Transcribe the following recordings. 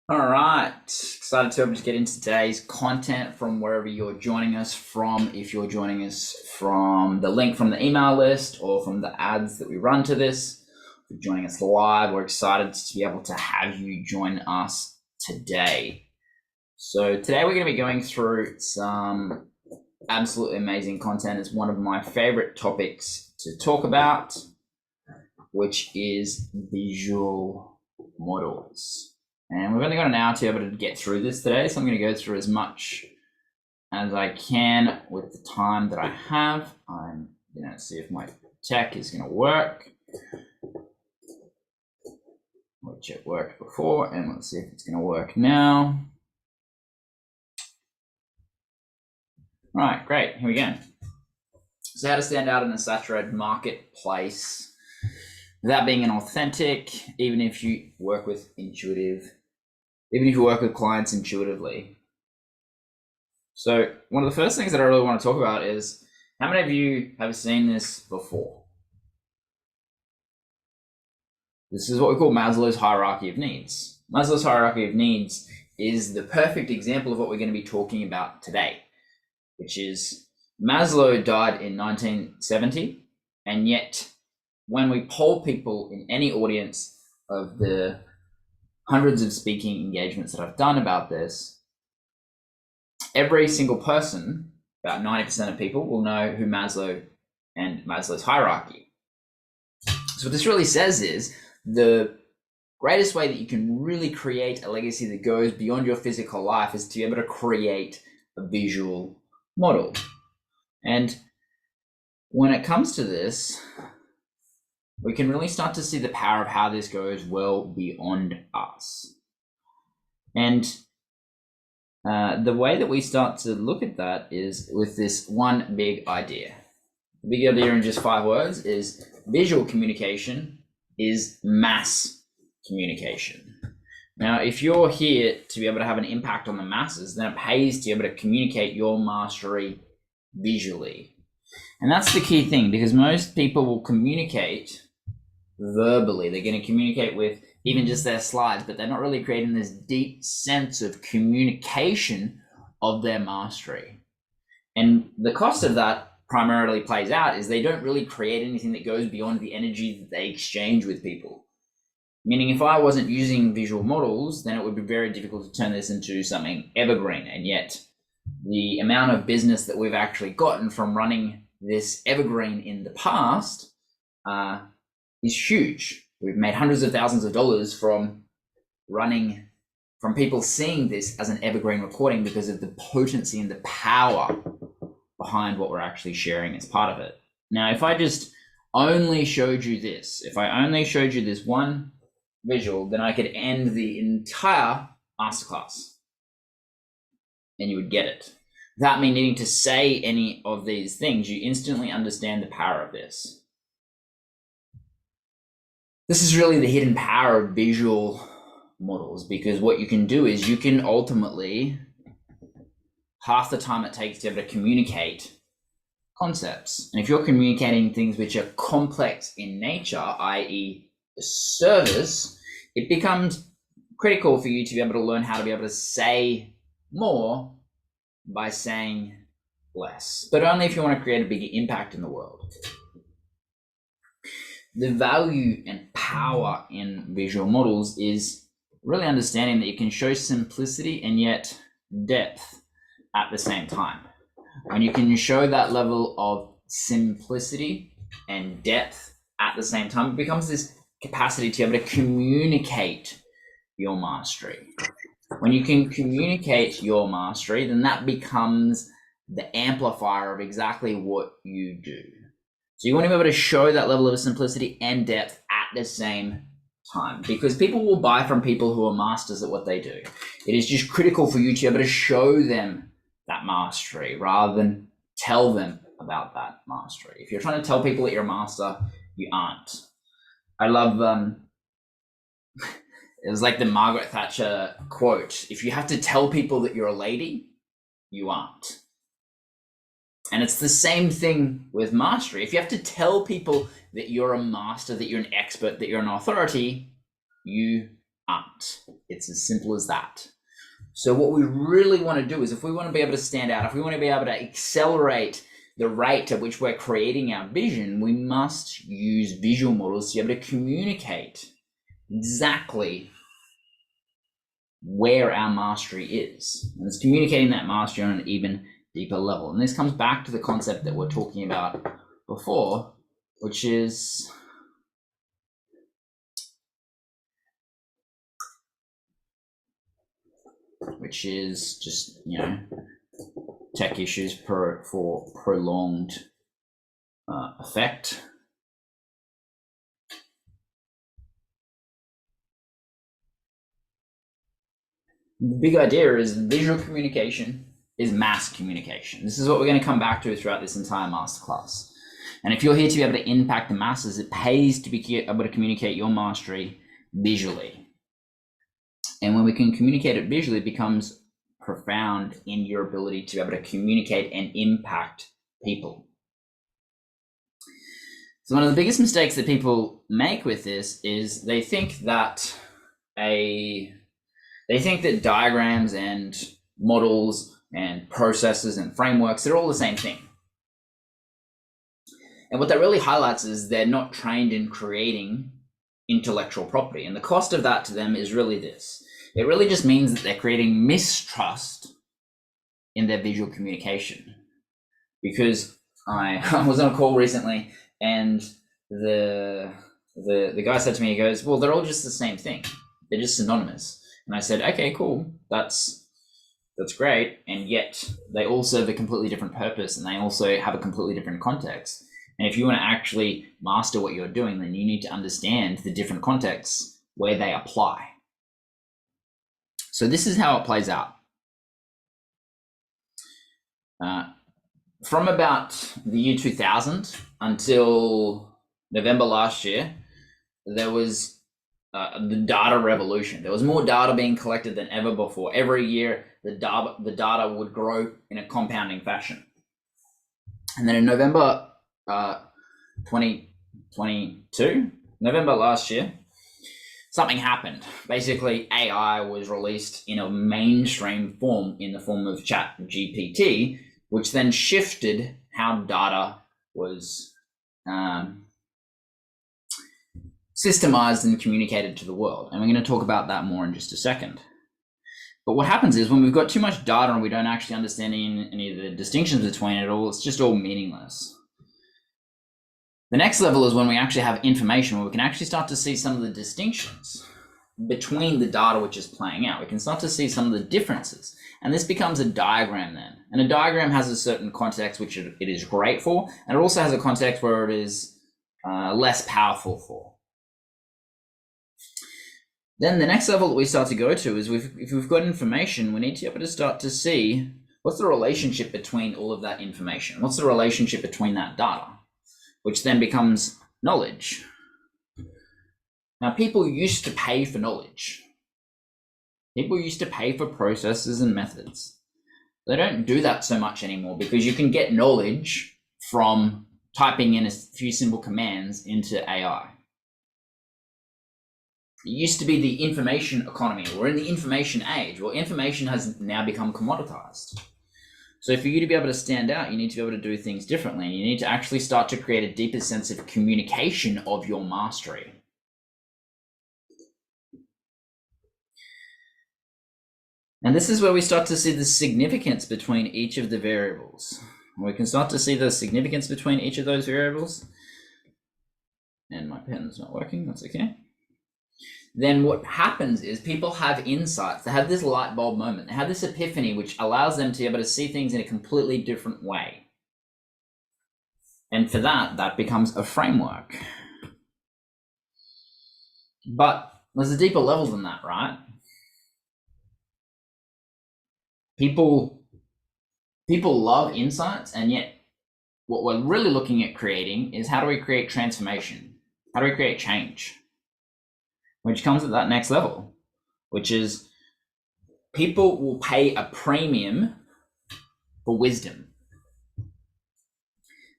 All right, excited to be able to get into today's content from wherever you're joining us from. If you're joining us from the link from the email list or from the ads that we run to this, if you're joining us live, we're excited to be able to have you join us today. So today we're going to be going through some absolutely amazing content. It's one of my favorite topics to talk about, which is visual models. And we've only got an hour to be able to get through this today, so I'm going to go through as much as I can with the time that I have. I'm going to see if my tech is going to work, which it worked before, and let's see if it's going to work now. All right, great. Here we go. So how to stand out in a saturated marketplace without being inauthentic, even if you work with clients intuitively. So one of the first things that I really want to talk about is, how many of you have seen this before? This is what we call Maslow's hierarchy of needs. Maslow's hierarchy of needs is the perfect example of what we're going to be talking about today, which is Maslow died in 1970, and yet when we poll people in any audience of the hundreds of speaking engagements that I've done about this, every single person, about 90% of people, will know who Maslow and Maslow's hierarchy. So what this really says is the greatest way that you can really create a legacy that goes beyond your physical life is to be able to create a visual model. And when it comes to this, we can really start to see the power of how this goes well beyond us. And the way that we start to look at that is with this one big idea. The big idea in just 5 words is visual communication is mass communication. Now, if you're here to be able to have an impact on the masses, then it pays to be able to communicate your mastery visually. And that's the key thing, because most people will communicate verbally. They're going to communicate with even just their slides, but they're not really creating this deep sense of communication of their mastery. And the cost of that primarily plays out is they don't really create anything that goes beyond the energy that they exchange with people. Meaning, if I wasn't using visual models, then it would be very difficult to turn this into something evergreen. And yet the amount of business that we've actually gotten from running this evergreen in the past is huge. We've made hundreds of thousands of dollars from people seeing this as an evergreen recording because of the potency and the power behind what we're actually sharing as part of it. Now, if I just only showed you this, if I only showed you this one visual, then I could end the entire masterclass and you would get it. Without me needing to say any of these things, you instantly understand the power of this. This is really the hidden power of visual models, because what you can do is you can ultimately, half the time it takes to be able to communicate concepts. And if you're communicating things which are complex in nature, i.e. the service, it becomes critical for you to be able to learn how to be able to say more by saying less, but only if you want to create a bigger impact in the world. The value and power in visual models is really understanding that you can show simplicity and yet depth at the same time. When you can show that level of simplicity and depth at the same time, it becomes this capacity to be able to communicate your mastery. When you can communicate your mastery, then that becomes the amplifier of exactly what you do. So you want to be able to show that level of simplicity and depth at the same time, because people will buy from people who are masters at what they do. It is just critical for you to be able to show them that mastery rather than tell them about that mastery. If you're trying to tell people that you're a master, you aren't. I love, it was like the Margaret Thatcher quote, if you have to tell people that you're a lady, you aren't. And it's the same thing with mastery. If you have to tell people that you're a master, that you're an expert, that you're an authority, you aren't. It's as simple as that. So what we really want to do is, if we want to be able to stand out, if we want to be able to accelerate the rate at which we're creating our vision, we must use visual models to be able to communicate exactly where our mastery is. And it's communicating that mastery on an even deeper level. And this comes back to the concept that we're talking about before, which is just, tech issues for prolonged effect. The big idea is visual communication is mass communication. This is what we're going to come back to throughout this entire masterclass. And if you're here to be able to impact the masses, it pays to be able to communicate your mastery visually. And when we can communicate it visually, it becomes profound in your ability to be able to communicate and impact people. So one of the biggest mistakes that people make with this is they think that diagrams and models and processes and frameworks, they're all the same thing. And what that really highlights is they're not trained in creating intellectual property. And the cost of that to them is really this. It really just means that they're creating mistrust in their visual communication. Because I was on a call recently, and the guy said to me, he goes, well, they're all just the same thing. They're just synonymous. And I said, okay, cool. That's great. And yet they all serve a completely different purpose, and they also have a completely different context. And if you want to actually master what you're doing, then you need to understand the different contexts where they apply. So this is how it plays out. From about the year 2000 until November last year, there was the data revolution. There was more data being collected than ever before. Every year, the data would grow in a compounding fashion. And then in November 2022, November last year, something happened. Basically, AI was released in a mainstream form in the form of ChatGPT, which then shifted how data was systemized and communicated to the world. And we're going to talk about that more in just a second. But what happens is when we've got too much data and we don't actually understand any of the distinctions between it all, it's just all meaningless. The next level is when we actually have information where we can actually start to see some of the distinctions between the data which is playing out. We can start to see some of the differences. And this becomes a diagram then. And a diagram has a certain context which it is great for, and it also has a context where it is less powerful for. Then the next level that we start to go to is if we've got information, we need to be able to start to see what's the relationship between all of that information. What's the relationship between that data, which then becomes knowledge. Now, people used to pay for knowledge. People used to pay for processes and methods. They don't do that so much anymore because you can get knowledge from typing in a few simple commands into AI. It used to be the information economy. We're in the information age. Well, information has now become commoditized. So for you to be able to stand out, you need to be able to do things differently. You need to actually start to create a deeper sense of communication of your mastery. And this is where we start to see the significance between each of the variables. We can start to see the significance between each of those variables. And my pen is not working, that's okay. Then what happens is people have insights. They have this light bulb moment. They have this epiphany which allows them to be able to see things in a completely different way. And for that becomes a framework. But there's a deeper level than that, right? People love insights, and yet what we're really looking at creating is how do we create transformation? How do we create change? Which comes at that next level, which is people will pay a premium for wisdom.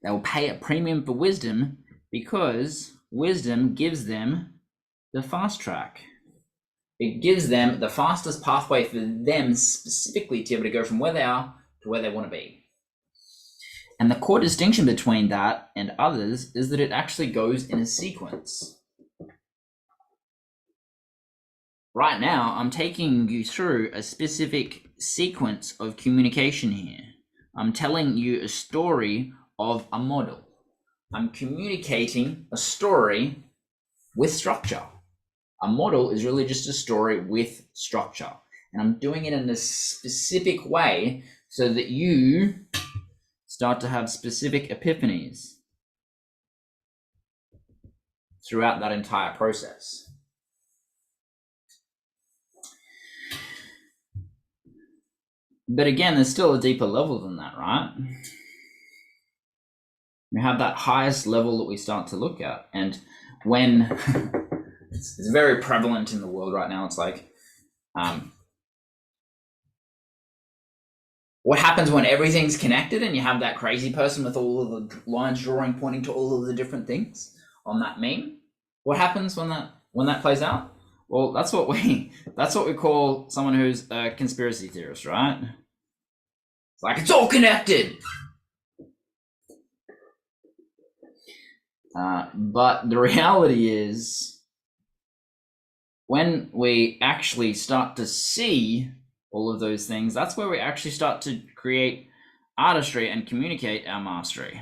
They will pay a premium for wisdom because wisdom gives them the fast track. It gives them the fastest pathway for them specifically to be able to go from where they are to where they want to be. And the core distinction between that and others is that it actually goes in a sequence. Right now, I'm taking you through a specific sequence of communication here. I'm telling you a story of a model. I'm communicating a story with structure. A model is really just a story with structure. And I'm doing it in a specific way so that you start to have specific epiphanies throughout that entire process. But again, there's still a deeper level than that, right? We have that highest level that we start to look at. And when it's very prevalent in the world right now, it's like, what happens when everything's connected and you have that crazy person with all of the lines drawing, pointing to all of the different things on that meme? What happens when that plays out? Well, that's what we call someone who's a conspiracy theorist, right? It's like, it's all connected. But the reality is, when we actually start to see all of those things, that's where we actually start to create artistry and communicate our mastery.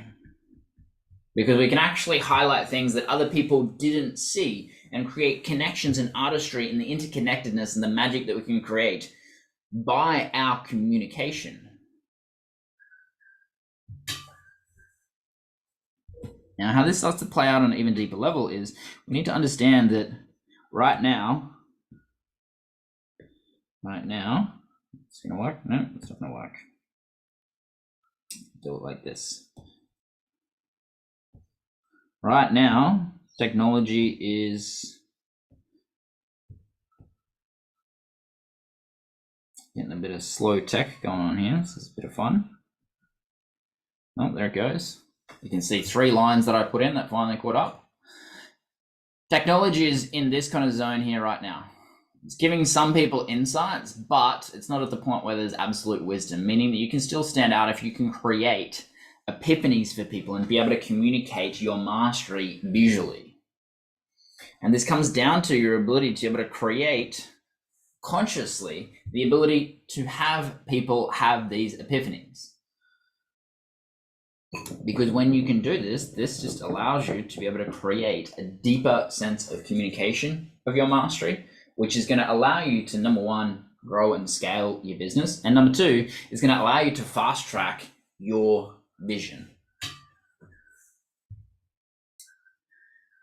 Because we can actually highlight things that other people didn't see and create connections and artistry in the interconnectedness and the magic that we can create by our communication. Now, how this starts to play out on an even deeper level is we need to understand that right now, it's going to work? No, it's not going to work. Do it like this. Right now, technology is getting a bit of slow tech going on here. This is a bit of fun. Oh, there it goes. You can see 3 lines that I put in that finally caught up. Technology is in this kind of zone here right now. It's giving some people insights, but it's not at the point where there's absolute wisdom, meaning that you can still stand out if you can create epiphanies for people and be able to communicate your mastery visually. And this comes down to your ability to be able to create consciously the ability to have people have these epiphanies. Because when you can do this, this just allows you to be able to create a deeper sense of communication of your mastery, which is going to allow you to, number one, grow and scale your business. And number two, is going to allow you to fast track your vision.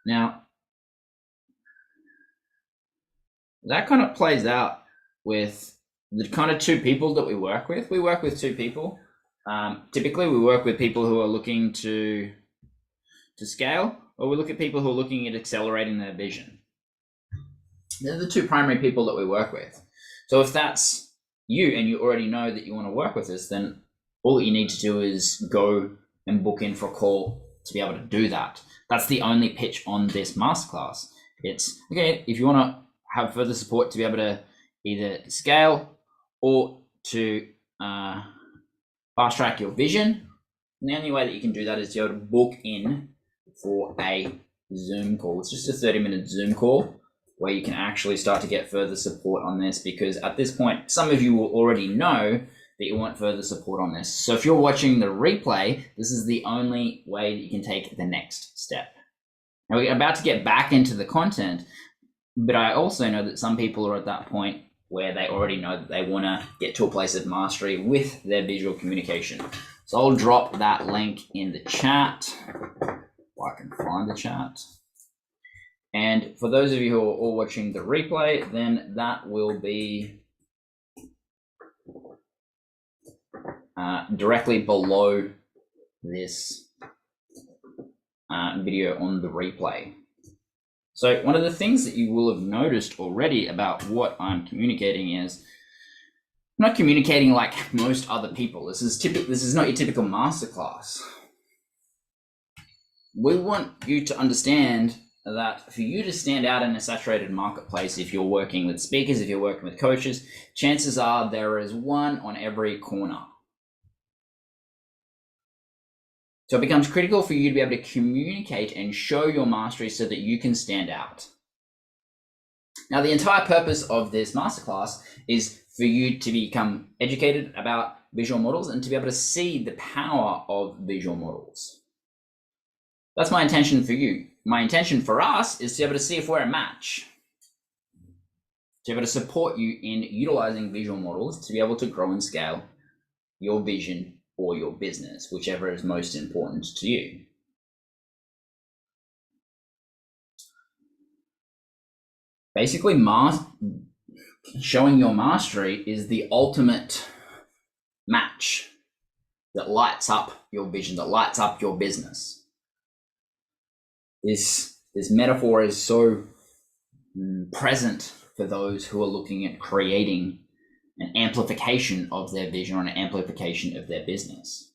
Now, that kind of plays out with the kind of 2 people that we work with. We work with 2 people. Typically, we work with people who are looking to scale, or we look at people who are looking at accelerating their vision. They're the 2 primary people that we work with. So if that's you and you already know that you want to work with us, then all that you need to do is go and book in for a call to be able to do that. That's the only pitch on this masterclass. It's, okay, if you want to have further support to be able to either scale or to fast track your vision, and the only way that you can do that is to be able to book in for a Zoom call. It's just a 30-minute Zoom call where you can actually start to get further support on this, because at this point, some of you will already know that you want further support on this. So if you're watching the replay, this is the only way that you can take the next step. Now, we're about to get back into the content, but I also know that some people are at that point where they already know that they want to get to a place of mastery with their visual communication. So I'll drop that link in the chat, if I can find the chat. And for those of you who are all watching the replay, then that will be directly below this video on the replay. So one of the things that you will have noticed already about what I'm communicating is I'm not communicating like most other people. This is not your typical masterclass. We want you to understand that for you to stand out in a saturated marketplace, if you're working with speakers, if you're working with coaches, chances are there is one on every corner. So it becomes critical for you to be able to communicate and show your mastery so that you can stand out. Now, the entire purpose of this masterclass is for you to become educated about visual models and to be able to see the power of visual models. That's my intention for you. My intention for us is to be able to see if we're a match, to be able to support you in utilizing visual models to be able to grow and scale your vision or your business, whichever is most important to you. Basically, showing your mastery is the ultimate match that lights up your vision, that lights up your business. This metaphor is so present for those who are looking at creating an amplification of their vision or an amplification of their business.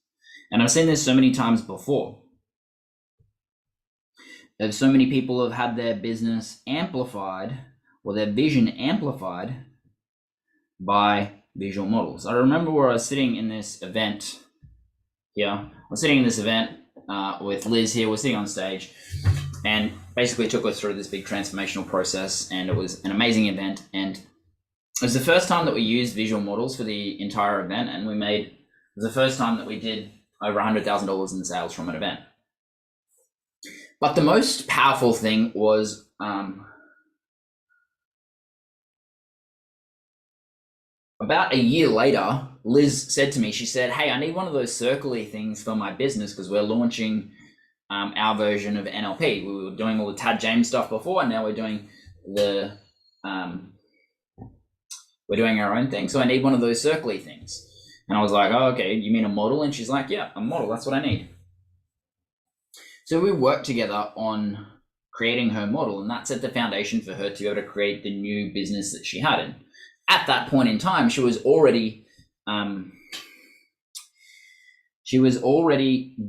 And I've seen this so many times before. There's so many people have had their business amplified or their vision amplified by visual models. I remember where I was sitting in this event here. I was sitting in this event with Liz here. We're sitting on stage and basically took us through this big transformational process, and it was an amazing event. And it was the first time that we used visual models for the entire event, and it was the first time that we did over $100,000 in sales from an event. But the most powerful thing was about a year later, Liz said to me, she said, "Hey, I need one of those circly things for my business because we're launching our version of NLP. We were doing all the Tad James stuff before, and now we're doing we're doing our own thing. So I need one of those circly things." And I was like, "Oh, okay, you mean a model?" And she's like, "Yeah, a model, that's what I need." So we worked together on creating her model, and that set the foundation for her to be able to create the new business that she had. And at that point in time, she was already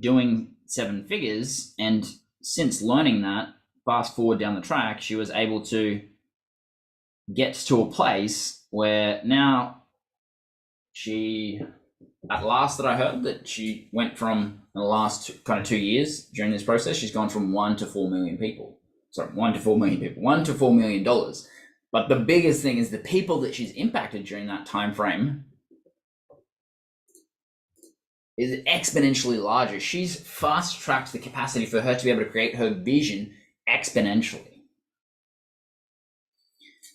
doing 7 figures. And since learning that, fast forward down the track, she was able to get to a place where now at last that I heard that she went from, in the last kind of 2 years during this process, she's gone from 1 to 4 million people. Sorry, 1 to 4 million people, $1 to $4 million. But the biggest thing is the people that she's impacted during that time frame is exponentially larger. She's fast-tracked the capacity for her to be able to create her vision exponentially.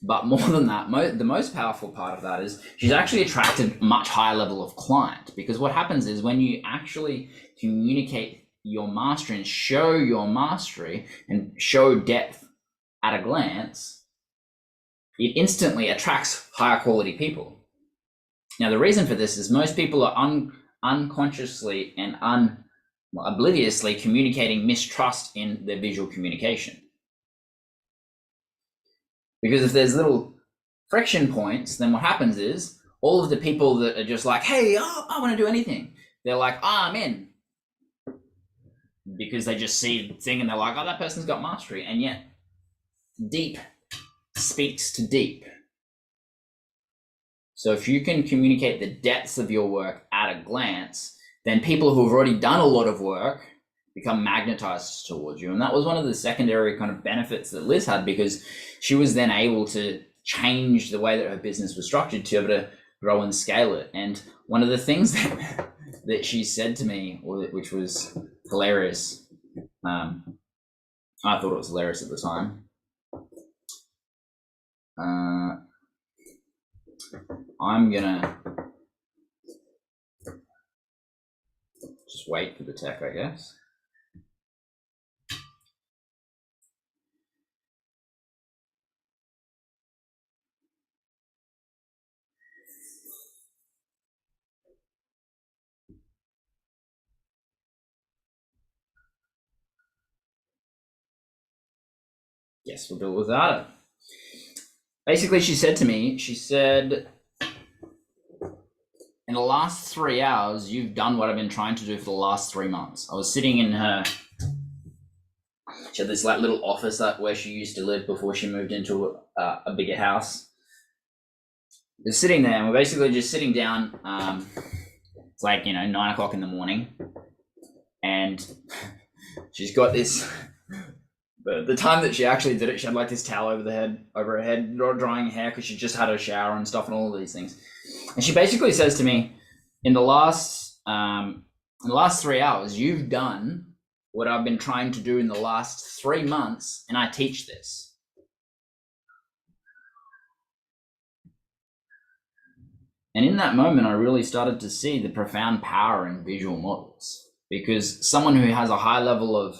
But more than that, the most powerful part of that is she's actually attracted a much higher level of client, because what happens is when you actually communicate your mastery and show your mastery and show depth at a glance, it instantly attracts higher quality people. Now, the reason for this is most people are unconsciously and obliviously communicating mistrust in their visual communication. Because if there's little friction points, then what happens is all of the people that are just like, "Hey, I want to do anything," they're like, "I'm in." Because they just see the thing and they're like, "Oh, that person's got mastery." And yet deep speaks to deep. So if you can communicate the depths of your work at a glance, then people who have already done a lot of work become magnetized towards you. And that was one of the secondary kind of benefits that Liz had, because she was then able to change the way that her business was structured to be able to grow and scale it. And one of the things that she said to me, which was hilarious, I thought it was hilarious at the time. I'm gonna just wait for the tech, I guess. Yes, we'll do it without it. Basically, she said to me, she said, "In the last 3 hours, you've done what I've been trying to do for the last 3 months." I was sitting in her She had this like little office where she used to live before she moved into a bigger house. We're sitting there and we're basically just sitting down. It's like, 9 o'clock in the morning, and she's got this. But the time that she actually did it, she had like this towel over her head, drying hair because she just had a shower and stuff and all of these things. And she basically says to me, in the last 3 hours, you've done what I've been trying to do in the last 3 months, and I teach this. And in that moment, I really started to see the profound power in visual models, because someone who has a high level of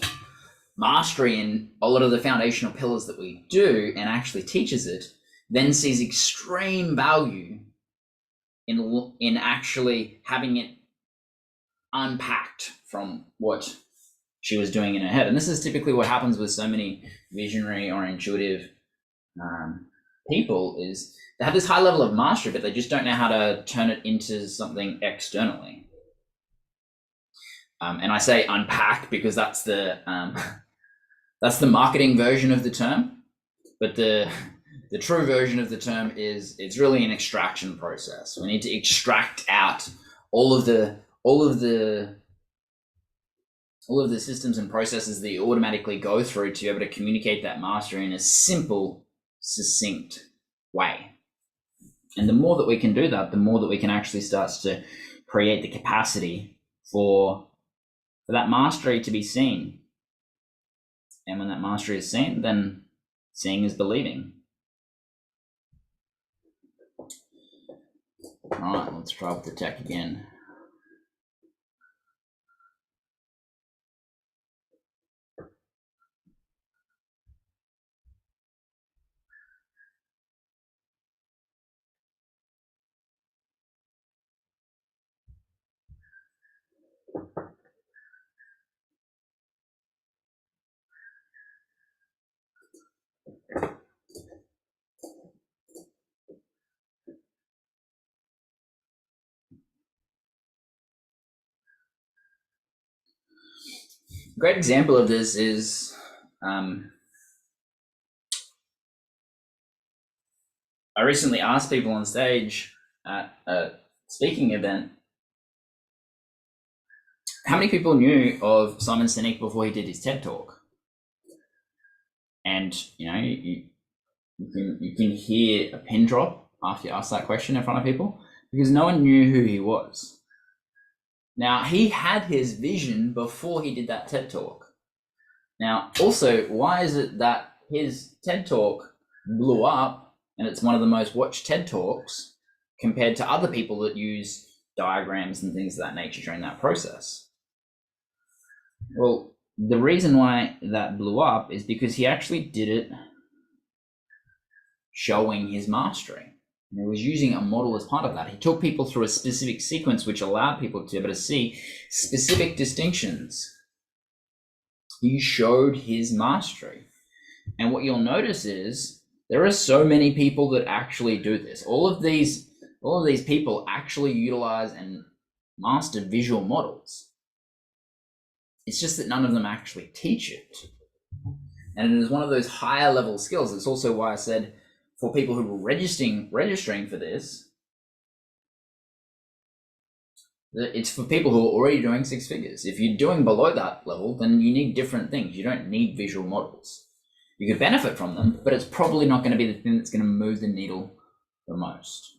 mastery in a lot of the foundational pillars that we do and actually teaches it, then sees extreme value in actually having it unpacked from what she was doing in her head. And this is typically what happens with so many visionary or intuitive people, is they have this high level of mastery, but they just don't know how to turn it into something externally. And I say unpack because that's the marketing version of the term, but the true version of the term is it's really an extraction process. We need to extract out all of the systems and processes that you automatically go through to be able to communicate that mastery in a simple, succinct way. And the more that we can do that, the more that we can actually start to create the capacity for that mastery to be seen. And when that mastery is seen, then seeing is believing. All right, let's try with the tech again. A great example of this is I recently asked people on stage at a speaking event, how many people knew of Simon Sinek before he did his TED Talk? And you can hear a pin drop after you ask that question in front of people, because no one knew who he was. Now, he had his vision before he did that TED Talk. Now, also, why is it that his TED Talk blew up and it's one of the most watched TED Talks compared to other people that use diagrams and things of that nature during that process? Well, the reason why that blew up is because he actually did it showing his mastery. And he was using a model as part of that. He took people through a specific sequence which allowed people to be able to see specific distinctions. He showed his mastery. And what you'll notice is there are so many people that actually do this. All of these people actually utilize and master visual models. It's just that none of them actually teach it. And it is one of those higher level skills. It's also why I said for people who are registering for this, it's for people who are already doing 6 figures. If you're doing below that level, then you need different things. You don't need visual models. You could benefit from them, but it's probably not going to be the thing that's going to move the needle the most.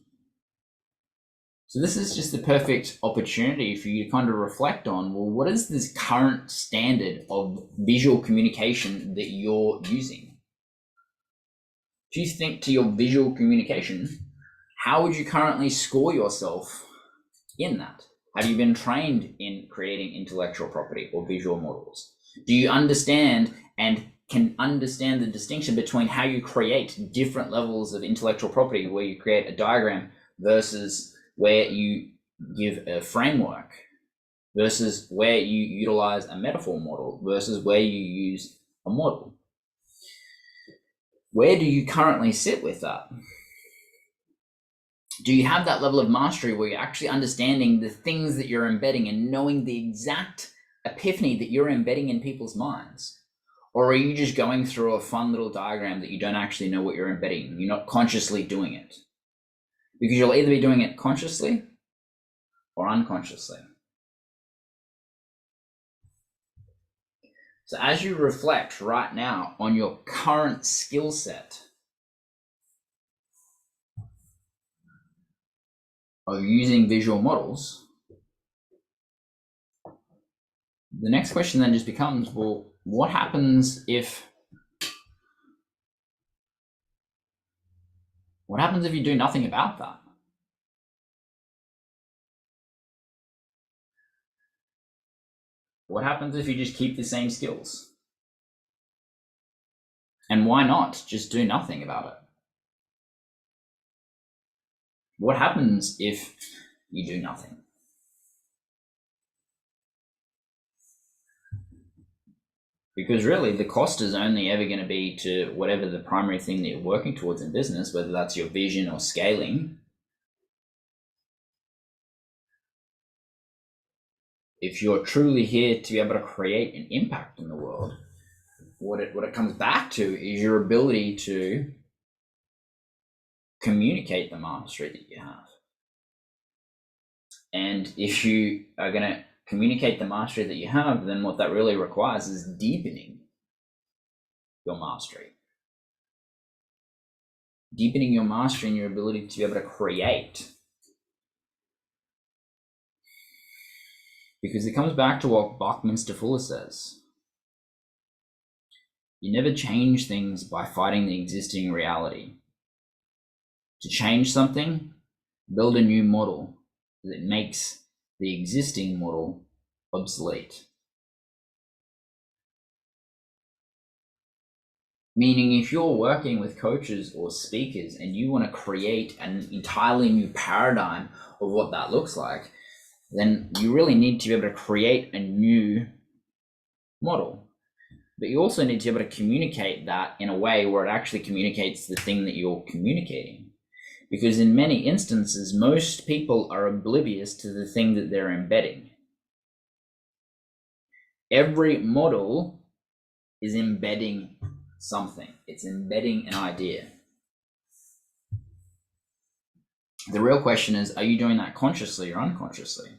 So this is just the perfect opportunity for you to kind of reflect on, well, what is this current standard of visual communication that you're using? If you think to your visual communication, how would you currently score yourself in that? Have you been trained in creating intellectual property or visual models? Do you understand and can understand the distinction between how you create different levels of intellectual property, where you create a diagram versus where you give a framework, versus where you utilize a metaphor model, versus where you use a model? Where do you currently sit with that? Do you have that level of mastery where you're actually understanding the things that you're embedding and knowing the exact epiphany that you're embedding in people's minds? Or are you just going through a fun little diagram that you don't actually know what you're embedding? You're not consciously doing it. Because you'll either be doing it consciously or unconsciously. So as you reflect right now on your current skill set of using visual models, the next question then just becomes, well, what happens if you do nothing about that? What happens if you just keep the same skills? And why not just do nothing about it? What happens if you do nothing? Because really, the cost is only ever going to be to whatever the primary thing that you're working towards in business, whether that's your vision or scaling. If you're truly here to be able to create an impact in the world, what it comes back to is your ability to communicate the mastery that you have. And if you are going to communicate the mastery that you have, then what that really requires is deepening your mastery. Deepening your mastery and your ability to be able to create. Because it comes back to what Buckminster Fuller says. You never change things by fighting the existing reality. To change something, build a new model that makes the existing model obsolete. Meaning, if you're working with coaches or speakers and you want to create an entirely new paradigm of what that looks like, then you really need to be able to create a new model. But you also need to be able to communicate that in a way where it actually communicates the thing that you're communicating. Because in many instances, most people are oblivious to the thing that they're embedding. Every model is embedding something. It's embedding an idea. The real question is, are you doing that consciously or unconsciously?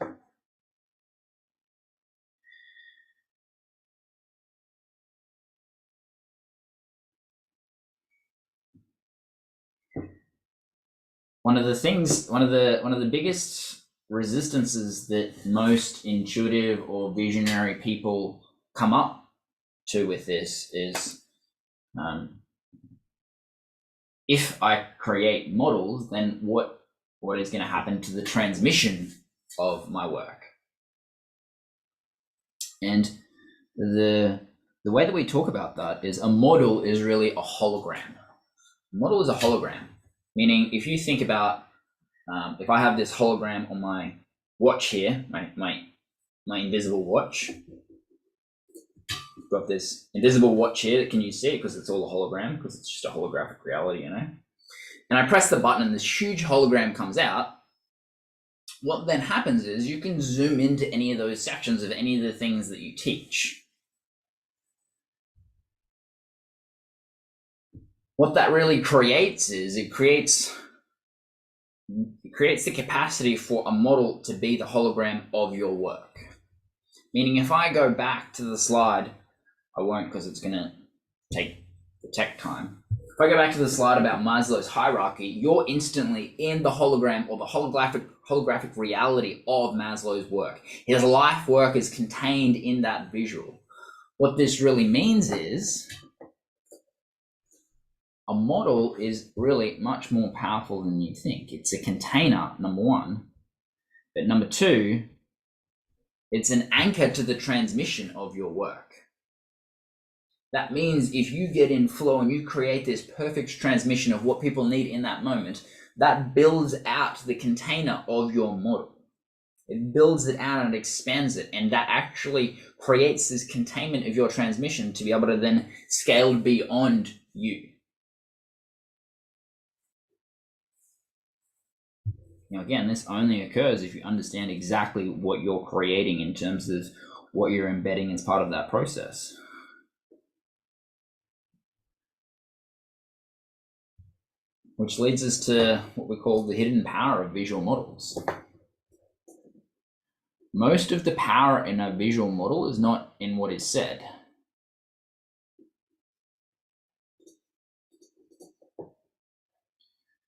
One of the biggest resistances that most intuitive or visionary people come up to with this is, if I create models, then what is going to happen to the transmission of my work? And the way that we talk about that is a model is really a hologram. A model is a hologram, meaning if you think about, if I have this hologram on my watch here, my invisible watch, got this invisible watch here. Can you see it? Because it's all a hologram, because it's just a holographic reality, you know? And I press the button and this huge hologram comes out. What then happens is you can zoom into any of those sections of any of the things that you teach. What that really creates is it creates the capacity for a model to be the hologram of your work. Meaning if I go back to the slide, I won't because it's going to take the tech time. If I go back to the slide about Maslow's hierarchy, you're instantly in the hologram or the holographic reality of Maslow's work. His life work is contained in that visual. What this really means is a model is really much more powerful than you think. It's a container, number one. But number two, it's an anchor to the transmission of your work. That means if you get in flow and you create this perfect transmission of what people need in that moment, that builds out the container of your model. It builds it out and expands it, and that actually creates this containment of your transmission to be able to then scale beyond you. Now, again, this only occurs if you understand exactly what you're creating in terms of what you're embedding as part of that process. which leads us to what we call the hidden power of visual models. Most of the power in a visual model is not in what is said.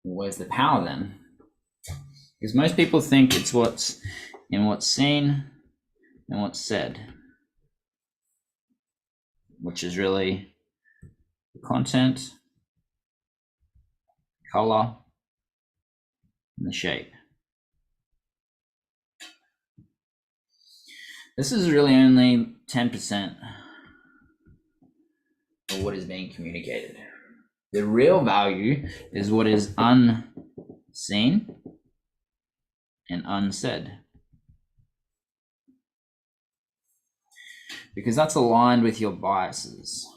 Where's the power then? Because most people think it's what's seen and what's said, which is really the content, color, and the shape. This is really only 10% of what is being communicated. The real value is what is unseen and unsaid, because that's aligned with your biases.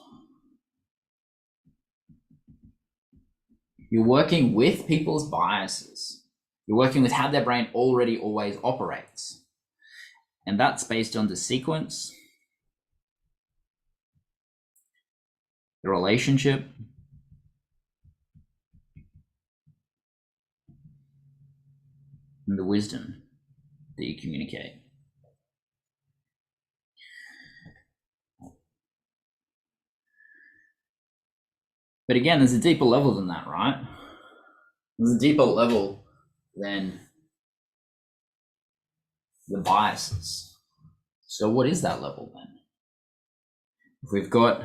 You're working with people's biases. You're working with how their brain already always operates. And that's based on the sequence, the relationship, and the wisdom that you communicate. But again, there's a deeper level than that, right? There's a deeper level than the biases. So what is that level then? If we've got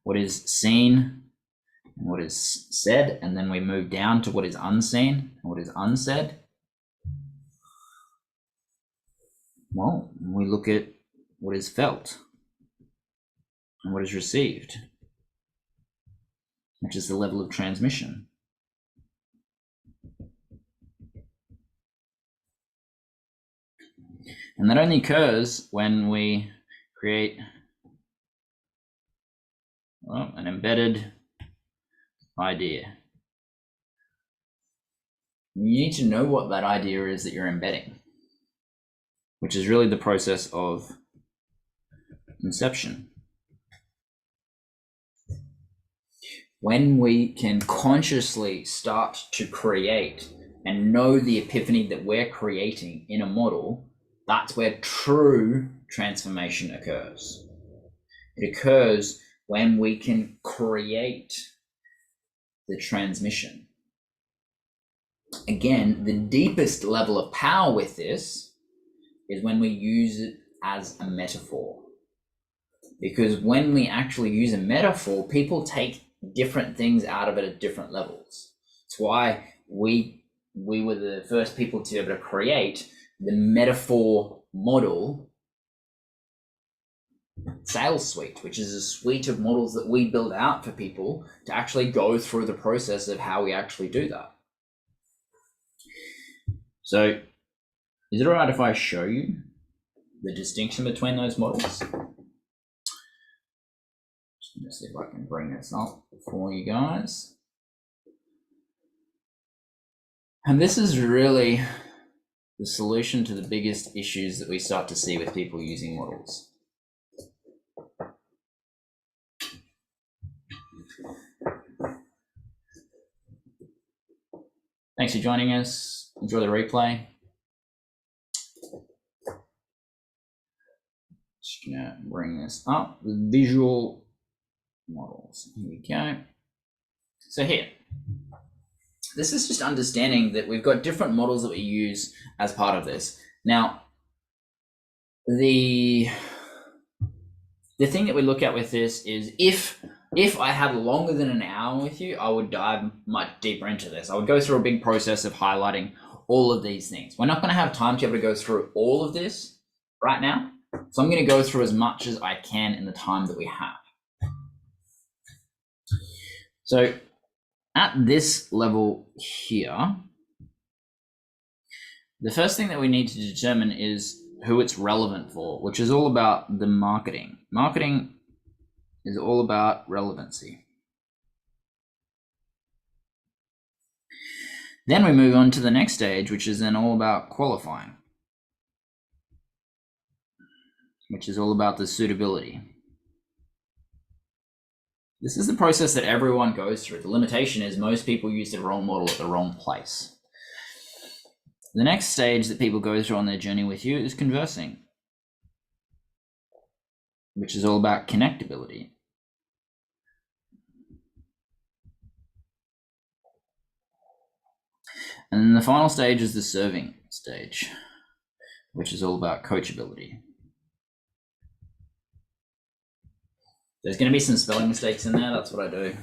what is seen and what is said, and then we move down to what is unseen and what is unsaid, well, we look at what is felt and what is received, which is the level of transmission. And that only occurs when we create an embedded idea. You need to know what that idea is that you're embedding, which is really the process of inception. When we can consciously start to create and know the epiphany that we're creating in a model, that's where true transformation occurs. It occurs when we can create the transmission. Again, the deepest level of power with this is when we use it as a metaphor. Because when we actually use a metaphor, people take different things out of it at different levels. It's why we were the first people to be able to create the metaphor model sales suite, which is a suite of models that we build out for people to actually go through the process of how we actually do that. So is it all right if I show you the distinction between those models? Just gonna see if I can bring this up for you guys. And this is really the solution to the biggest issues that we start to see with people using models. Thanks for joining us. Enjoy the replay. Just gonna bring this up, the visual models. Here we go. So here, this is just understanding that we've got different models that we use as part of this. Now, the thing that we look at with this is if I had longer than an hour with you, I would dive much deeper into this. I would go through a big process of highlighting all of these things. We're not going to have time to be able to go through all of this right now. So I'm going to go through as much as I can in the time that we have. So at this level here, the first thing that we need to determine is who it's relevant for, which is all about the marketing. Marketing is all about relevancy. Then we move on to the next stage, which is then all about qualifying, which is all about the suitability. This is the process that everyone goes through. The limitation is most people use the wrong model at the wrong place. The next stage that people go through on their journey with you is conversing, which is all about connectability. And then the final stage is the serving stage, which is all about coachability. There's going to be some spelling mistakes in there. That's what I do.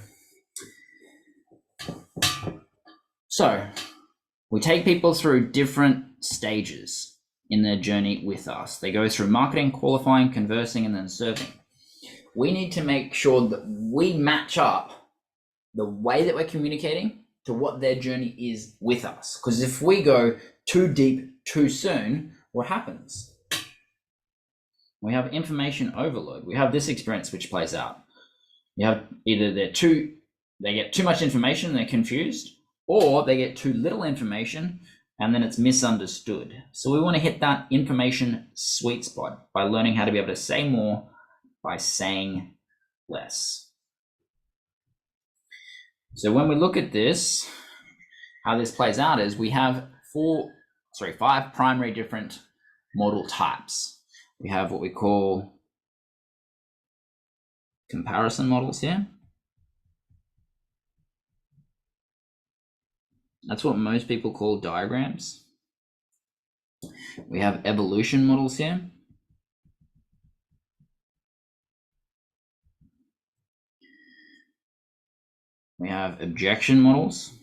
So we take people through different stages in their journey with us. They go through marketing, qualifying, conversing, and then serving. We need to make sure that we match up the way that we're communicating to what their journey is with us. Because if we go too deep too soon, what happens? We have information overload. We have this experience which plays out. You have either they get too much information and they're confused, or they get too little information and then it's misunderstood. So we want to hit that information sweet spot by learning how to be able to say more by saying less. So when we look at this, how this plays out is we have five primary different model types. We have what we call comparison models here. That's what most people call diagrams. We have evolution models here. We have objection models.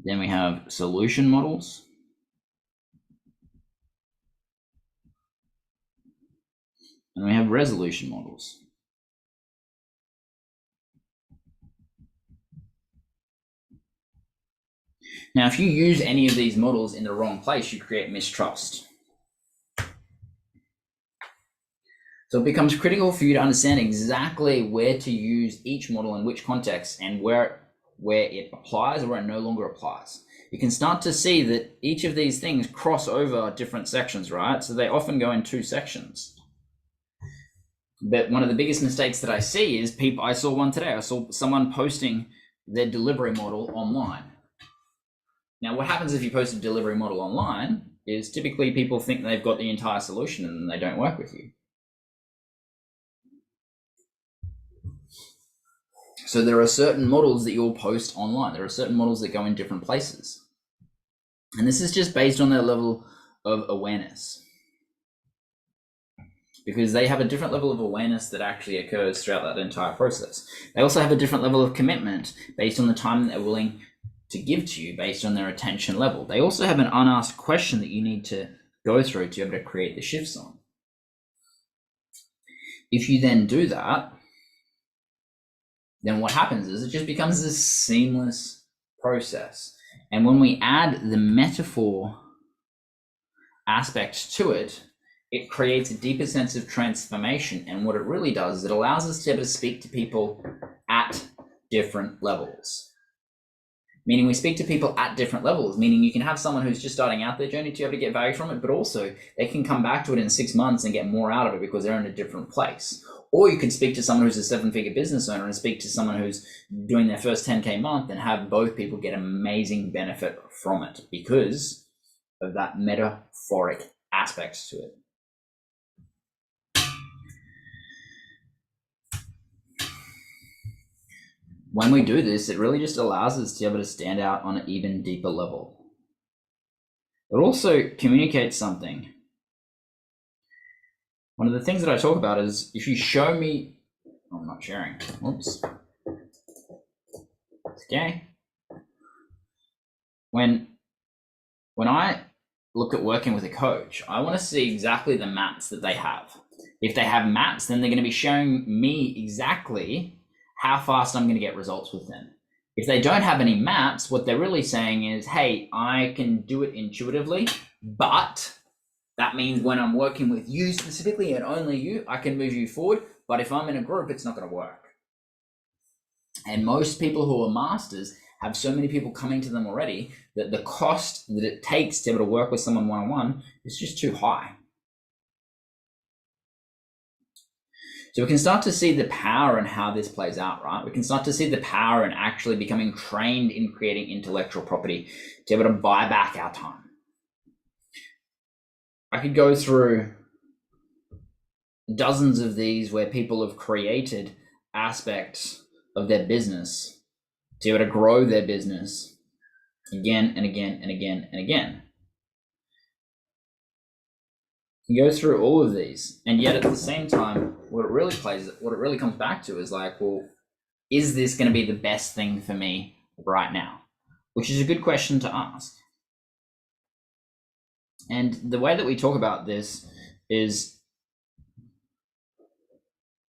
Then we have solution models. And we have resolution models. Now, if you use any of these models in the wrong place, you create mistrust. So it becomes critical for you to understand exactly where to use each model in which context and where it applies or where it no longer applies. You can start to see that each of these things cross over different sections, right? So they often go in two sections. But one of the biggest mistakes that I see is I saw one today. I saw someone posting their delivery model online. Now, what happens if you post a delivery model online is typically people think they've got the entire solution and they don't work with you. So there are certain models that you'll post online. There are certain models that go in different places. And this is just based on their level of awareness. Because they have a different level of awareness that actually occurs throughout that entire process. They also have a different level of commitment based on the time that they're willing to give to you based on their attention level. They also have an unasked question that you need to go through to be able to create the shifts on. If you then do that, then what happens is it just becomes this seamless process. And when we add the metaphor aspect to it, it creates a deeper sense of transformation. And what it really does is it allows us to be able to speak to people at different levels. Meaning we speak to people at different levels, meaning you can have someone who's just starting out their journey to be able to get value from it, but also they can come back to it in 6 months and get more out of it because they're in a different place. Or you can speak to someone who's a 7-figure business owner and speak to someone who's doing their first 10K month and have both people get amazing benefit from it because of that metaphoric aspect to it. When we do this, it really just allows us to be able to stand out on an even deeper level. It also communicates something. One of the things that I talk about is if you show me, I'm not sharing, whoops. Okay. When I look at working with a coach, I want to see exactly the maps that they have. If they have maps, then they're going to be showing me exactly how fast I'm going to get results with them. If they don't have any maps, what they're really saying is, hey, I can do it intuitively, but that means when I'm working with you specifically and only you, I can move you forward. But if I'm in a group, it's not going to work. And most people who are masters have so many people coming to them already that the cost that it takes to be able to work with someone one-on-one is just too high. So we can start to see the power in how this plays out, right? We can start to see the power in actually becoming trained in creating intellectual property to be able to buy back our time. I could go through dozens of these where people have created aspects of their business to be able to grow their business again and again and again and again. You go through all of these, and yet at the same time, what it really comes back to is like, well, is this going to be the best thing for me right now? Which is a good question to ask. And the way that we talk about this is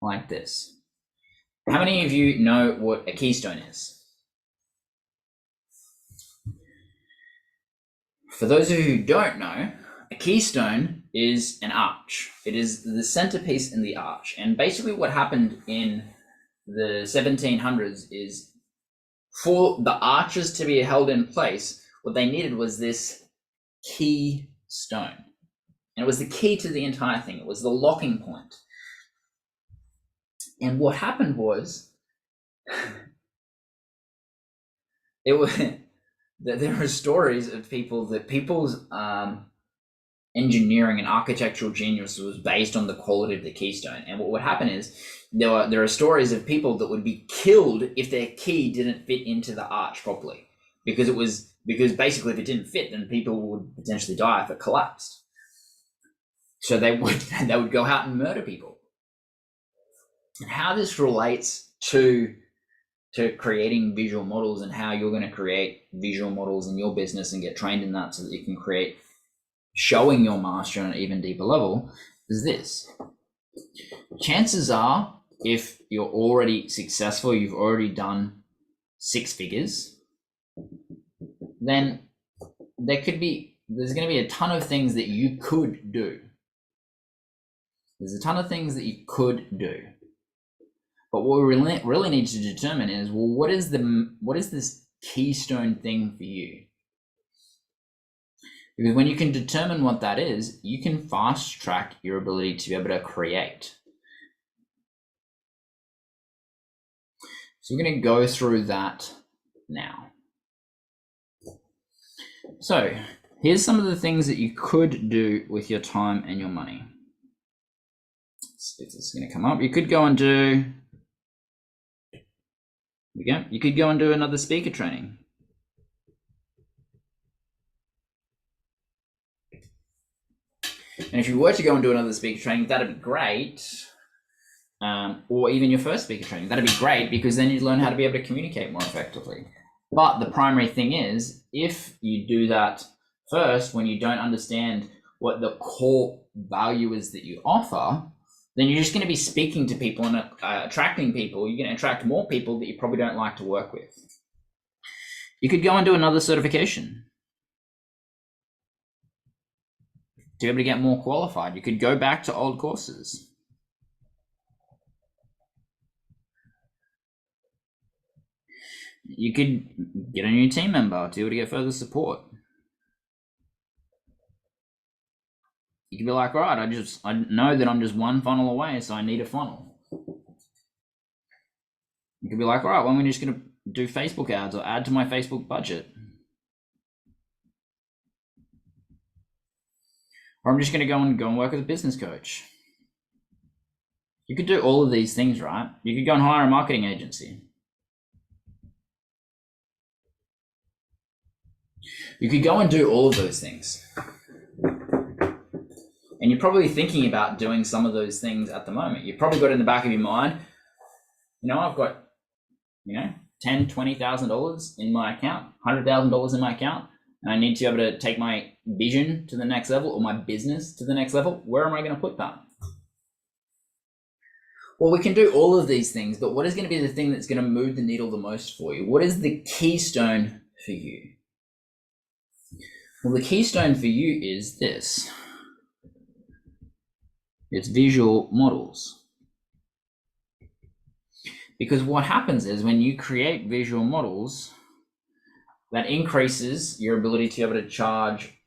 like this. How many of you know what a keystone is? For those of you who don't know, a keystone is an arch. It is the centerpiece in the arch. And basically what happened in the 1700s is for the arches to be held in place, what they needed was this keystone. And it was the key to the entire thing. It was the locking point. And what happened was, there were stories of people's engineering and architectural genius was based on the quality of the keystone. And what would happen is there are stories of people that would be killed if their key didn't fit into the arch properly, because basically if it didn't fit, then people would potentially die if it collapsed. So they would go out and murder people. And how this relates to creating visual models and how you're going to create visual models in your business and get trained in that so that you can create showing your mastery on an even deeper level is this. Chances are, if you're already successful, you've already done 6 figures, then there's going to be a ton of things that you could do. There's a ton of things that you could do. But what we really need to determine is, well, what is this keystone thing for you? Because when you can determine what that is, you can fast track your ability to be able to create. So we're going to go through that now. So here's some of the things that you could do with your time and your money. This is going to come up. You could go and do... You could go and do another speaker training. And if you were to go and do another speaker training, that'd be great. Or even your first speaker training, that'd be great, because then you'd learn how to be able to communicate more effectively. But the primary thing is, if you do that first when you don't understand what the core value is that you offer, then you're just going to be speaking to people and attracting people. You're going to attract more people that you probably don't like to work with. You could go and do another certification to be able to get more qualified. You could go back to old courses. You could get a new team member to be able to get further support. You could be like, all right, I know that I'm just one funnel away, so I need a funnel. You could be like, all right, well, I'm just going to do Facebook ads or add to my Facebook budget. Or I'm just going to go and work with a business coach. You could do all of these things, right? You could go and hire a marketing agency. You could go and do all of those things. And you're probably thinking about doing some of those things at the moment. You've probably got in the back of your mind, I've got, $10,000, $20,000 in my account, $100,000 in my account, and I need to be able to take my vision to the next level or my business to the next level. Where am I going to put that? Well, we can do all of these things, but what is going to be the thing that's going to move the needle the most for you? What is the keystone for you? Well, the keystone for you is this. It's visual models. Because what happens is when you create visual models, that increases your ability to be able to charge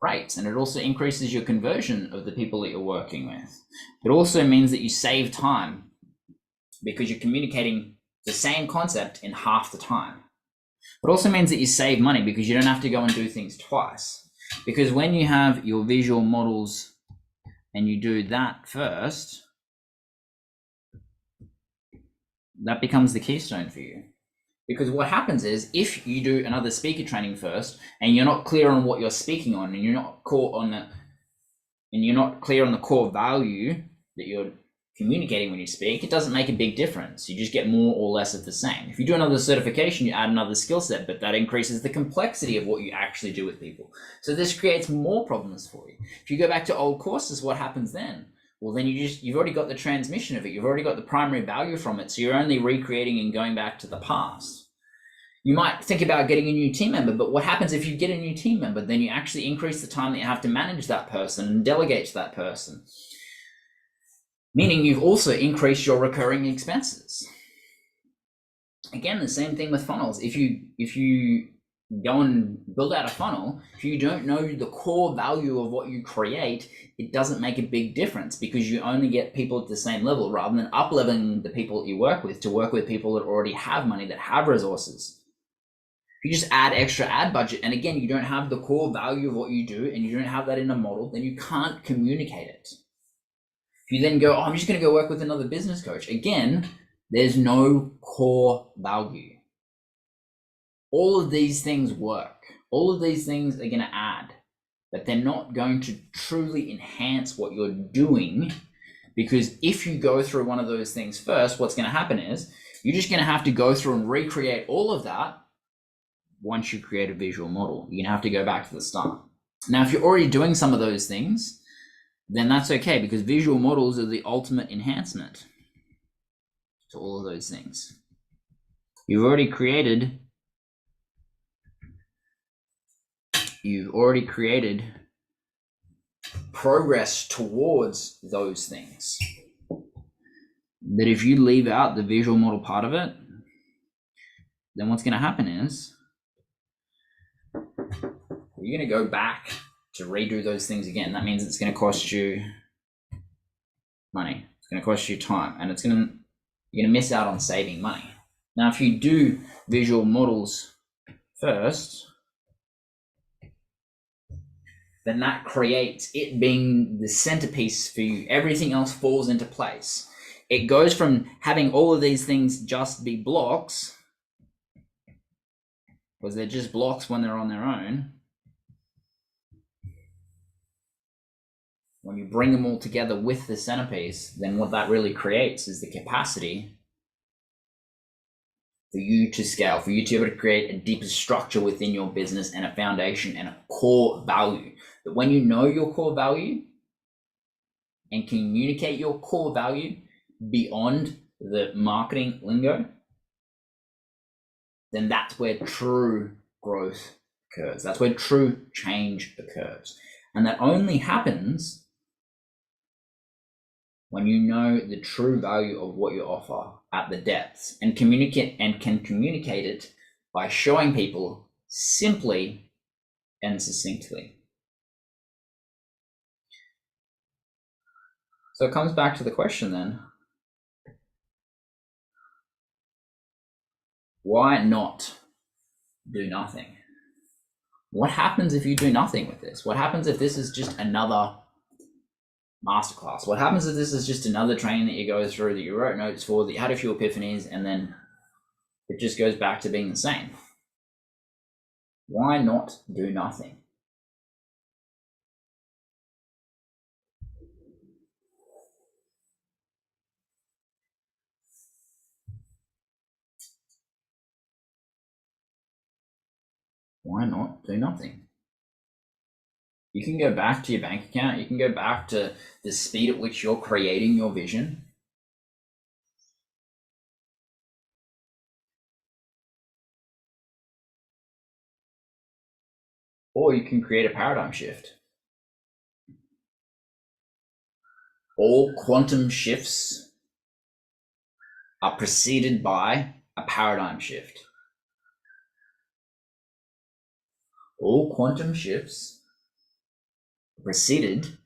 Great. And it also increases your conversion of the people that you're working with. It also means that you save time because you're communicating the same concept in half the time. It also means that you save money because you don't have to go and do things twice. Because when you have your visual models and you do that first, that becomes the keystone for you. Because what happens is, if you do another speaker training first and you're not clear on what you're speaking on, and you're not clear on the core value that you're communicating when you speak, it doesn't make a big difference. You just get more or less of the same. If you do another certification, you add another skill set, but that increases the complexity of what you actually do with people. So this creates more problems for you. If you go back to old courses, what happens then? Well, then you've already got the transmission of it. You've already got the primary value from it. So you're only recreating and going back to the past. You might think about getting a new team member, but what happens if you get a new team member? Then you actually increase the time that you have to manage that person and delegate to that person, meaning you've also increased your recurring expenses. Again, the same thing with funnels. If you go and build out a funnel, if you don't know the core value of what you create, it doesn't make a big difference, because you only get people at the same level rather than up-leveling the people that you work with to work with people that already have money, that have resources. If you just add extra ad budget, and again, you don't have the core value of what you do and you don't have that in a model, then you can't communicate it. If you then go, oh, I'm just going to go work with another business coach, again, there's no core value. All of these things work. All of these things are going to add, but they're not going to truly enhance what you're doing, because if you go through one of those things first, what's going to happen is you're just going to have to go through and recreate all of that. Once you create a visual model, you're going to have to go back to the start. Now, if you're already doing some of those things, then that's okay, because visual models are the ultimate enhancement to all of those things. You've already created progress towards those things. But if you leave out the visual model part of it, then what's going to happen is you're going to go back to redo those things again. That means it's going to cost you money. It's going to cost you time, and you're going to miss out on saving money. Now, if you do visual models first, then that creates it being the centerpiece for you. Everything else falls into place. It goes from having all of these things just be blocks, because they're just blocks when they're on their own. When you bring them all together with the centerpiece, then what that really creates is the capacity for you to scale, for you to be able to create a deeper structure within your business and a foundation and a core value. But when you know your core value and communicate your core value beyond the marketing lingo, then that's where true growth occurs. That's where true change occurs. And that only happens when you know the true value of what you offer at the depths, and can communicate it by showing people simply and succinctly. So it comes back to the question then, why not do nothing? What happens if you do nothing with this? What happens if this is just another masterclass? What happens if this is just another training that you go through, that you wrote notes for, that you had a few epiphanies, and then it just goes back to being the same? Why not do nothing? Why not do nothing? You can go back to your bank account. You can go back to the speed at which you're creating your vision. Or you can create a paradigm shift. All quantum shifts are preceded by a paradigm shift. All quantum shifts preceded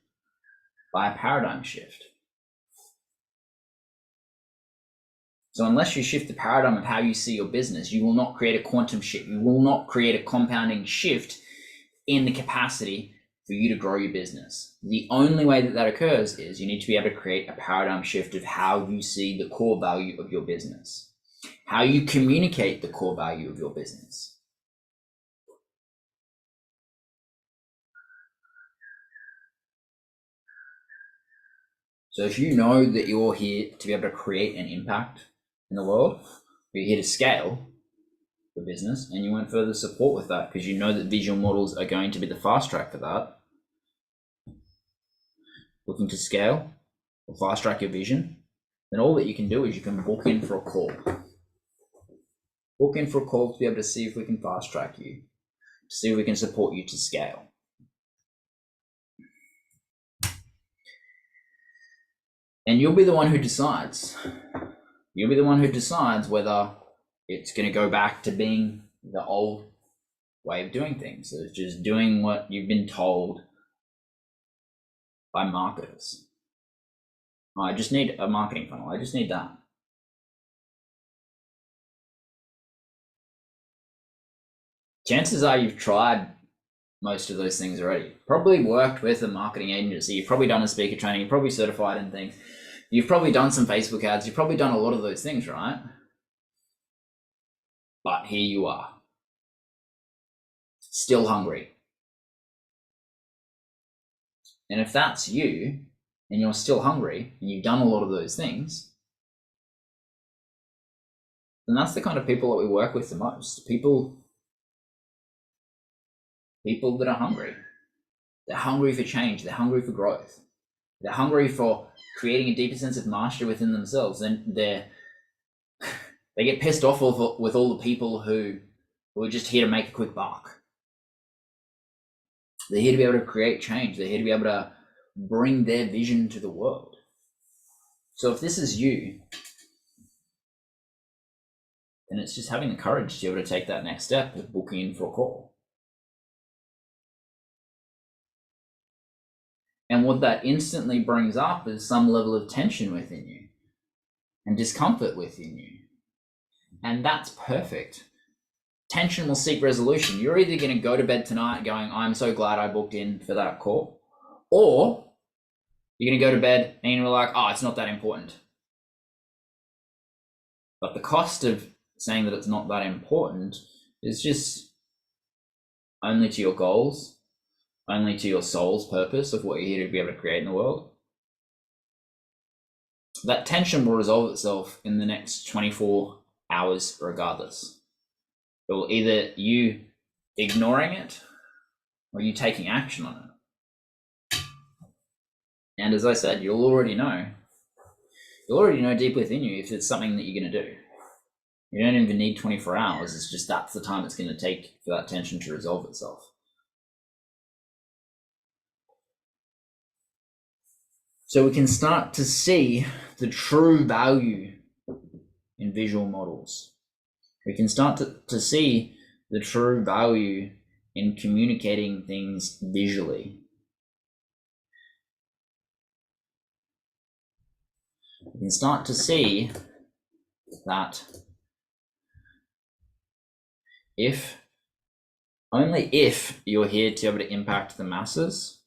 by a paradigm shift. So unless you shift the paradigm of how you see your business, you will not create a quantum shift. You will not create a compounding shift in the capacity for you to grow your business. The only way that occurs is you need to be able to create a paradigm shift of how you see the core value of your business, how you communicate the core value of your business. So if you know that you're here to be able to create an impact in the world, you're here to scale the business, and you want further support with that because you know that visual models are going to be the fast track for that. Looking to scale or fast track your vision, then all that you can do is you can book in for a call. Book in for a call to be able to see if we can fast track you, to see if we can support you to scale. And you'll be the one who decides. You'll be the one who decides whether it's going to go back to being the old way of doing things. So it's just doing what you've been told by marketers. Oh, I just need a marketing funnel. I just need that. Chances are you've tried most of those things already. Probably worked with a marketing agency. You've probably done a speaker training. You're probably certified in things. You've probably done some Facebook ads. You've probably done a lot of those things, right? But here you are, still hungry. And if that's you, and you're still hungry, and you've done a lot of those things, then that's the kind of people that we work with the most. People that are hungry. They're hungry for change. They're hungry for growth. They're hungry for creating a deeper sense of mastery within themselves. And they get pissed off with all the people who are just here to make a quick buck. They're here to be able to create change. They're here to be able to bring their vision to the world. So if this is you, then it's just having the courage to be able to take that next step of booking in for a call. And what that instantly brings up is some level of tension within you and discomfort within you. And that's perfect. Tension will seek resolution. You're either going to go to bed tonight going, I'm so glad I booked in for that call, or you're going to go to bed and you're like, oh, it's not that important. But the cost of saying that it's not that important is just only to your goals, only to your soul's purpose of what you're here to be able to create in the world. That tension will resolve itself in the next 24 hours regardless. It will either you ignoring it or you taking action on it. And as I said, you'll already know deep within you if it's something that you're going to do. You don't even need 24 hours. It's just that's the time it's going to take for that tension to resolve itself. So we can start to see the true value in visual models. We can start to see the true value in communicating things visually. We can start to see that only if you're here to be able to impact the masses,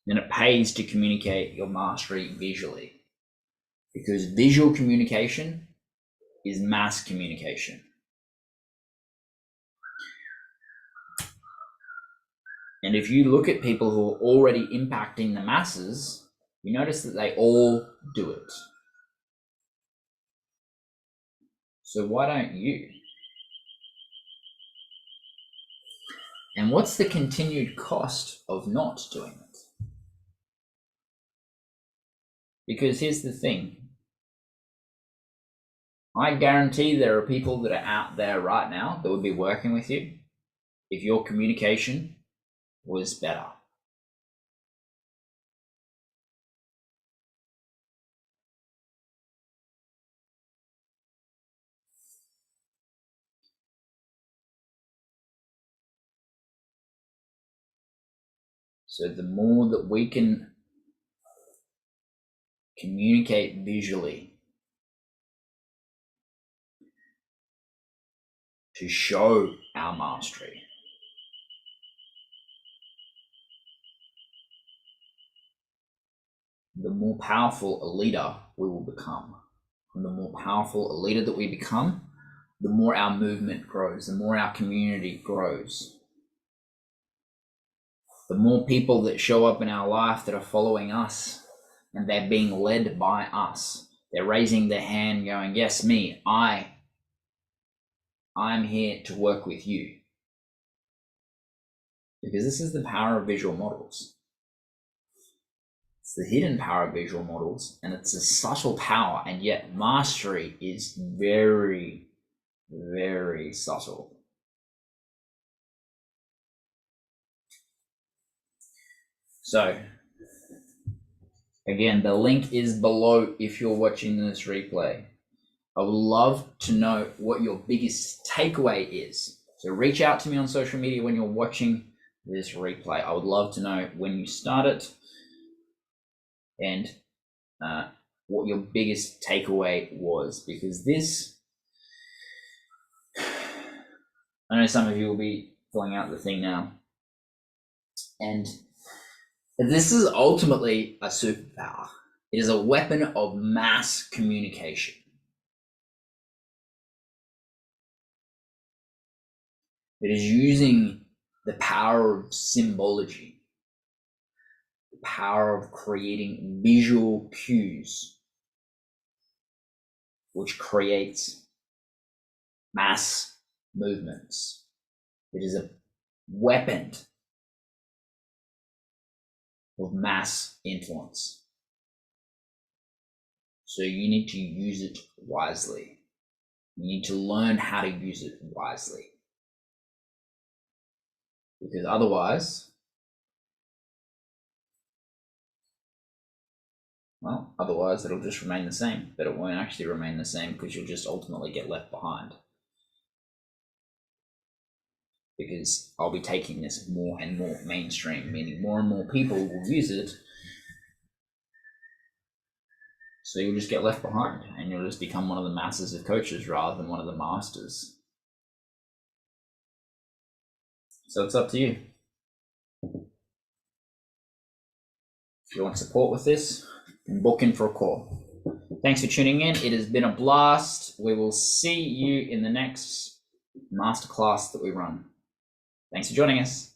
then it pays to communicate your mastery visually. Because visual communication is mass communication. And if you look at people who are already impacting the masses, you notice that they all do it. So why don't you? And what's the continued cost of not doing it? Because here's the thing. I guarantee there are people that are out there right now that would be working with you if your communication was better. So the more that we can communicate visually to show our mastery, the more powerful a leader we will become. And the more powerful a leader that we become, the more our movement grows, the more our community grows. The more people that show up in our life that are following us and they're being led by us. They're raising their hand going, yes, me, I'm here to work with you. Because this is the power of visual models. It's the hidden power of visual models, and it's a subtle power, and yet mastery is very, very subtle. So, again, the link is below if you're watching this replay. I would love to know what your biggest takeaway is. So reach out to me on social media when you're watching this replay. I would love to know when you started and what your biggest takeaway was, because this, I know some of you will be filling out the thing now, and this is ultimately a superpower. It is a weapon of mass communication. It is using the power of symbology, the power of creating visual cues, which creates mass movements. It is a weapon of mass influence. So you need to use it wisely. You need to learn how to use it wisely. Because otherwise it'll just remain the same, but it won't actually remain the same because you'll just ultimately get left behind. Because I'll be taking this more and more mainstream, meaning more and more people will use it. So you'll just get left behind and you'll just become one of the masses of coaches rather than one of the masters. So it's up to you. If you want support with this, book in for a call. Thanks for tuning in. It has been a blast. We will see you in the next masterclass that we run. Thanks for joining us.